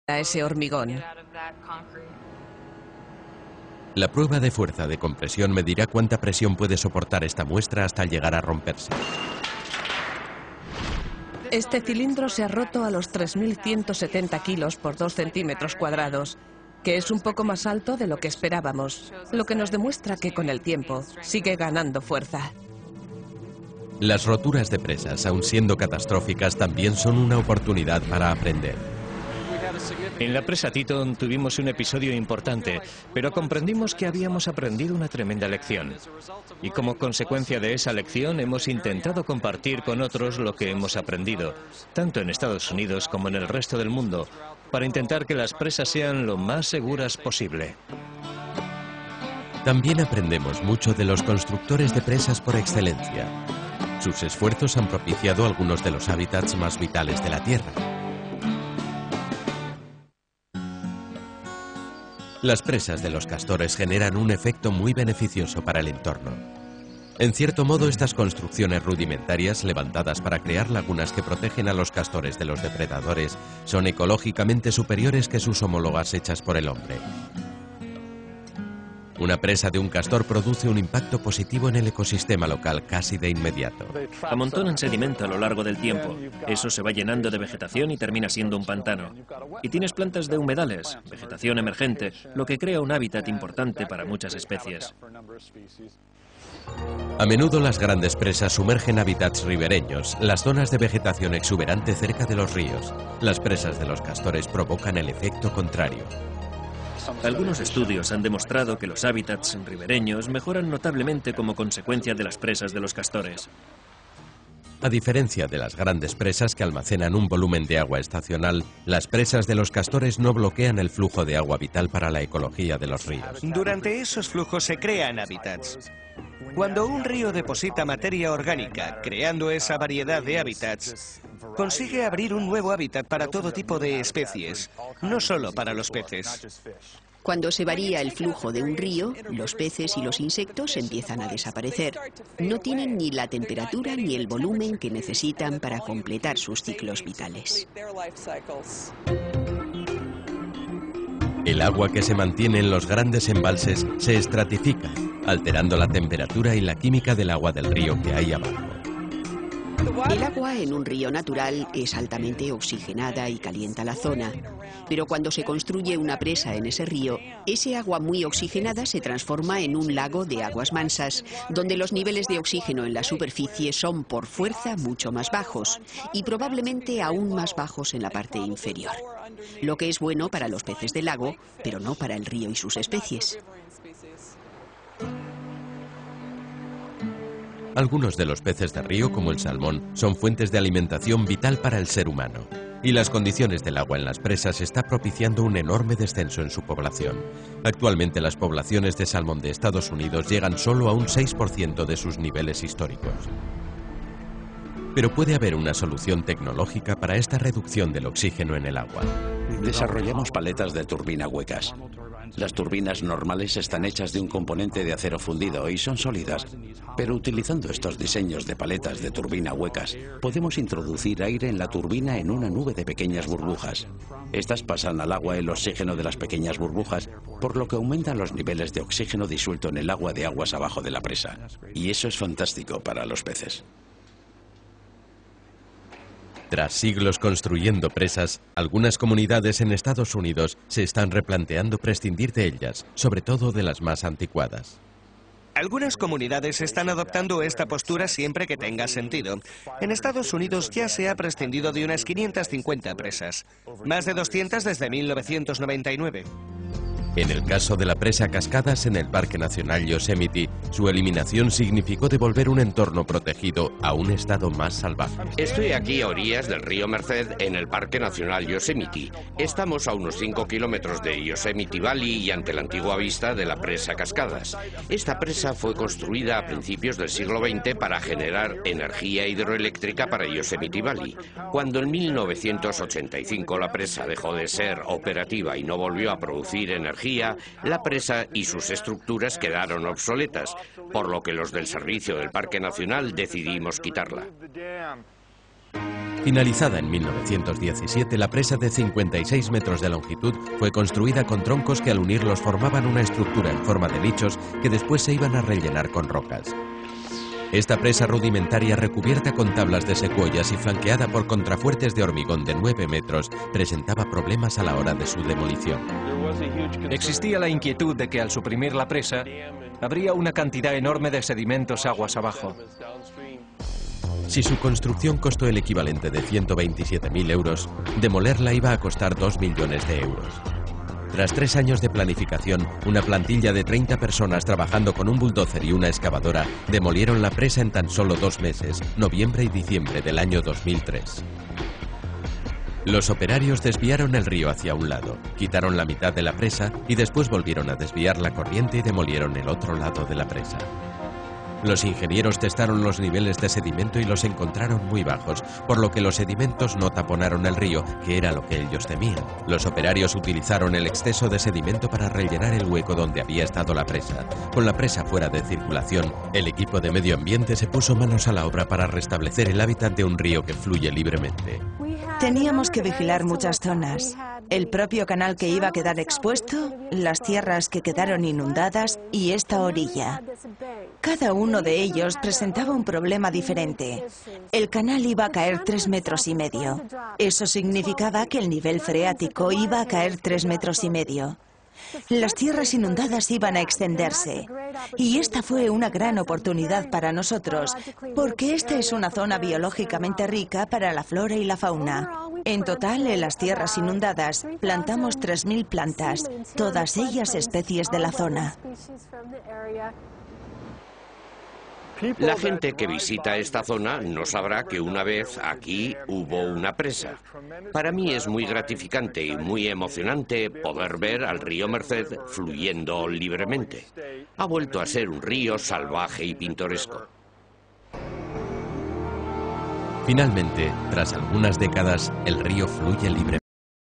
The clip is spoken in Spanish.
a ese hormigón. La prueba de fuerza de compresión medirá cuánta presión puede soportar esta muestra hasta llegar a romperse. Este cilindro se ha roto a los 3.170 kilos por 2 centímetros cuadrados, que es un poco más alto de lo que esperábamos, lo que nos demuestra que con el tiempo sigue ganando fuerza. Las roturas de presas, aun siendo catastróficas, también son una oportunidad para aprender. En la presa Teton tuvimos un episodio importante, pero comprendimos que habíamos aprendido una tremenda lección. Y como consecuencia de esa lección hemos intentado compartir con otros lo que hemos aprendido, tanto en Estados Unidos como en el resto del mundo, para intentar que las presas sean lo más seguras posible. También aprendemos mucho de los constructores de presas por excelencia. Sus esfuerzos han propiciado algunos de los hábitats más vitales de la Tierra. Las presas de los castores generan un efecto muy beneficioso para el entorno. En cierto modo, estas construcciones rudimentarias, levantadas para crear lagunas que protegen a los castores de los depredadores, son ecológicamente superiores que sus homólogas hechas por el hombre. Una presa de un castor produce un impacto positivo en el ecosistema local casi de inmediato. Amontonan sedimento a lo largo del tiempo. Eso se va llenando de vegetación y termina siendo un pantano. Y tienes plantas de humedales, vegetación emergente, lo que crea un hábitat importante para muchas especies. A menudo las grandes presas sumergen hábitats ribereños, las zonas de vegetación exuberante cerca de los ríos. Las presas de los castores provocan el efecto contrario. Algunos estudios han demostrado que los hábitats ribereños mejoran notablemente como consecuencia de las presas de los castores. A diferencia de las grandes presas que almacenan un volumen de agua estacional, las presas de los castores no bloquean el flujo de agua vital para la ecología de los ríos. Durante esos flujos se crean hábitats. Cuando un río deposita materia orgánica, creando esa variedad de hábitats, consigue abrir un nuevo hábitat para todo tipo de especies, no solo para los peces. Cuando se varía el flujo de un río, los peces y los insectos empiezan a desaparecer. No tienen ni la temperatura ni el volumen que necesitan para completar sus ciclos vitales. El agua que se mantiene en los grandes embalses se estratifica, alterando la temperatura y la química del agua del río que hay abajo. El agua en un río natural es altamente oxigenada y calienta la zona. Pero cuando se construye una presa en ese río, ese agua muy oxigenada se transforma en un lago de aguas mansas, donde los niveles de oxígeno en la superficie son por fuerza mucho más bajos y probablemente aún más bajos en la parte inferior. Lo que es bueno para los peces del lago, pero no para el río y sus especies. Algunos de los peces de río, como el salmón, son fuentes de alimentación vital para el ser humano. Y las condiciones del agua en las presas está propiciando un enorme descenso en su población. Actualmente las poblaciones de salmón de Estados Unidos llegan solo a un 6% de sus niveles históricos. Pero puede haber una solución tecnológica para esta reducción del oxígeno en el agua. Desarrollamos paletas de turbina huecas. Las turbinas normales están hechas de un componente de acero fundido y son sólidas, pero utilizando estos diseños de paletas de turbina huecas, podemos introducir aire en la turbina en una nube de pequeñas burbujas. Estas pasan al agua el oxígeno de las pequeñas burbujas, por lo que aumentan los niveles de oxígeno disuelto en el agua de aguas abajo de la presa. Y eso es fantástico para los peces. Tras siglos construyendo presas, algunas comunidades en Estados Unidos se están replanteando prescindir de ellas, sobre todo de las más anticuadas. Algunas comunidades están adoptando esta postura siempre que tenga sentido. En Estados Unidos ya se ha prescindido de unas 550 presas, más de 200 desde 1999. En el caso de la presa Cascadas en el Parque Nacional Yosemite, su eliminación significó devolver un entorno protegido a un estado más salvaje. Estoy aquí a orillas del río Merced en el Parque Nacional Yosemite. Estamos a unos 5 kilómetros de Yosemite Valley y ante la antigua vista de la presa Cascadas. Esta presa fue construida a principios del siglo XX para generar energía hidroeléctrica para Yosemite Valley. Cuando en 1985 la presa dejó de ser operativa y no volvió a producir energía, la presa y sus estructuras quedaron obsoletas, por lo que los del servicio del Parque Nacional decidimos quitarla. Finalizada en 1917, la presa de 56 metros de longitud fue construida con troncos que al unirlos formaban una estructura en forma de nichos que después se iban a rellenar con rocas. Esta presa rudimentaria, recubierta con tablas de secuoyas y flanqueada por contrafuertes de hormigón de 9 metros, presentaba problemas a la hora de su demolición. Existía la inquietud de que al suprimir la presa, habría una cantidad enorme de sedimentos aguas abajo. Si su construcción costó el equivalente de 127.000 euros, demolerla iba a costar 2 millones de euros. Tras 3 años de planificación, una plantilla de 30 personas trabajando con un bulldozer y una excavadora demolieron la presa en tan solo 2 meses, noviembre y diciembre del año 2003. Los operarios desviaron el río hacia un lado, quitaron la mitad de la presa y después volvieron a desviar la corriente y demolieron el otro lado de la presa. Los ingenieros testaron los niveles de sedimento y los encontraron muy bajos, por lo que los sedimentos no taponaron el río, que era lo que ellos temían. Los operarios utilizaron el exceso de sedimento para rellenar el hueco donde había estado la presa. Con la presa fuera de circulación, el equipo de medio ambiente se puso manos a la obra para restablecer el hábitat de un río que fluye libremente. Teníamos que vigilar muchas zonas. El propio canal que iba a quedar expuesto, las tierras que quedaron inundadas y esta orilla. Cada uno de ellos presentaba un problema diferente. El canal iba a caer 3,5 metros. Eso significaba que el nivel freático iba a caer 3,5 metros. Las tierras inundadas iban a extenderse. Y esta fue una gran oportunidad para nosotros, porque esta es una zona biológicamente rica para la flora y la fauna. En total, en las tierras inundadas, plantamos 3.000 plantas, todas ellas especies de la zona. La gente que visita esta zona no sabrá que una vez aquí hubo una presa. Para mí es muy gratificante y muy emocionante poder ver al río Merced fluyendo libremente. Ha vuelto a ser un río salvaje y pintoresco. Finalmente, tras algunas décadas, el río fluye libremente.